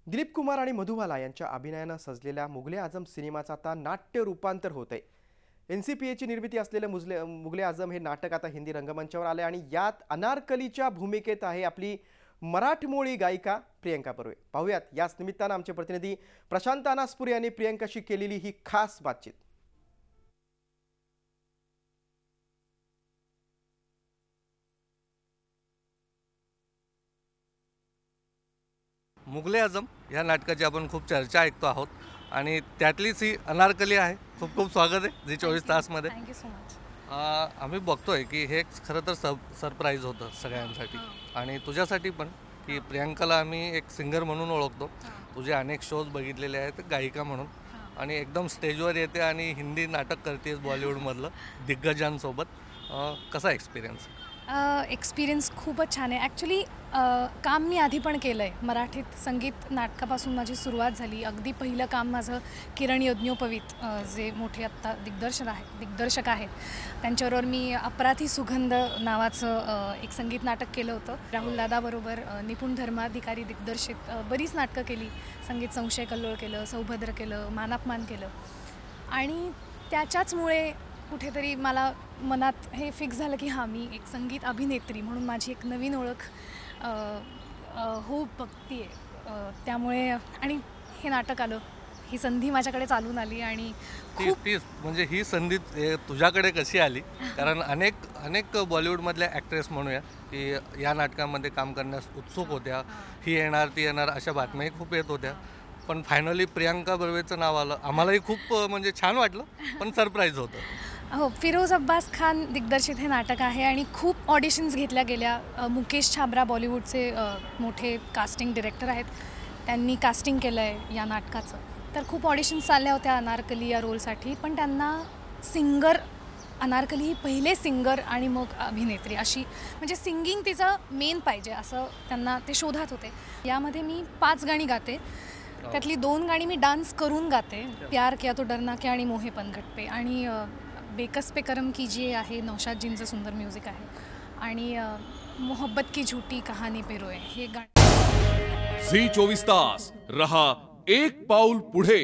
दिलीप कुमार आणि मधुबाला यांच्या अभिनयानं सजलेल्या मुघले आझम सिनेमाचं आता नाट्य रूपांतर होतंय। एनसीपीएची निर्मिती असलेलं मुघले आझम हे नाटक आता हिंदी रंगमंचावर आले आणि यात अनारकलीच्या भूमिकेत आहे आपली मराठमोळी गायिका प्रियंका बर्वे। पाहूयात याच निमित्तानं आमचे प्रतिनिधी प्रशांत अनासपुरे यांनी प्रियंकाशी केलेली ही खास बातचीत। मुघले आझम या नाटकाची आपण खूप चर्चा ऐकतो आहोत आणि त्यातलीच ही अनारकली आहे। खूप खूप स्वागत आहे जी 24 तासमध्ये। Thank you so much. आम्ही बघतोय की हे खरं तर सरप्राईज होतं सगळ्यांसाठी आणि तुझ्यासाठी पण की प्रियंकाला आम्ही एक सिंगर म्हणून ओळखतो, तुझे अनेक शोज बघितलेले आहेत गायिका म्हणून, आणि एकदम स्टेजवर येते आणि हिंदी नाटक करतेस बॉलिवूडमधलं दिग्गजांसोबत। कसा एक्सपिरियन्स? एक्सपिरियन्स खूपच छान आहे। ॲक्च्युली काम मी आधी पण केलं आहे मराठीत। संगीत नाटकापासून माझी सुरुवात झाली। अगदी पहिलं काम माझं किरण यज्ञोपवीत जे मोठे आत्ता दिग्दर्शक आहेत त्यांच्याबरोबर मी अपराधी सुगंध नावाचं एक संगीत नाटक केलं होतं। राहुल दादाबरोबर निपुण धर्माधिकारी दिग्दर्शित बरीच नाटकं केली। संगीत संशय कल्लोळ केलं, सौभद्र केलं, मानापमान केलं, आणि त्याच्याचमुळे कुठेतरी मला मनात हे फिक्स झालं की हां, मी एक संगीत अभिनेत्री म्हणून माझी एक नवीन ओळख होऊ बघते आहे। त्यामुळे आणि हे नाटक आलं, ही संधी माझ्याकडे चालून आली आणि खूप म्हणजे ही संधी तुझ्याकडे कशी आली? कारण अनेक बॉलिवूडमधल्या ॲक्ट्रेस म्हणूया की या नाटकामध्ये काम करण्यास उत्सुक होत्या, ही येणार ती येणार अशा बातम्याही खूप येत होत्या, पण फायनली प्रियंका बर्वेचं नाव आलं। आम्हालाही खूप म्हणजे छान वाटलं, पण सरप्राईज होतं। हो, फिरोज अब्बास खान दिग्दर्शित हे नाटक आहे आणि खूप ऑडिशन्स घेतल्या गेल्या। मुकेश छाबरा बॉलिवूडचे मोठे कास्टिंग डिरेक्टर आहेत, त्यांनी कास्टिंग केलं आहे या नाटकाचं। तर खूप ऑडिशन्स चालल्या होत्या अनारकली या रोलसाठी, पण त्यांना सिंगर, अनारकली ही पहिले सिंगर आणि मग अभिनेत्री अशी, म्हणजे सिंगिंग तिचं मेन पाहिजे असं त्यांना ते शोधात होते। यामध्ये मी 5 गाणी गाते, त्यातली 2 गाणी मी डान्स करून गाते, प्यार किया तो डरना क्या आणि मोहे पनघट पे, आणि बेकस पे करम कीजिए आहे नौशाद जींचं सुंदर म्युझिक आहे, आणि मोहब्बत की झूठी कहानी पे रोए हे गाणं। झी 24 तास रहा एक पाऊल पुढे।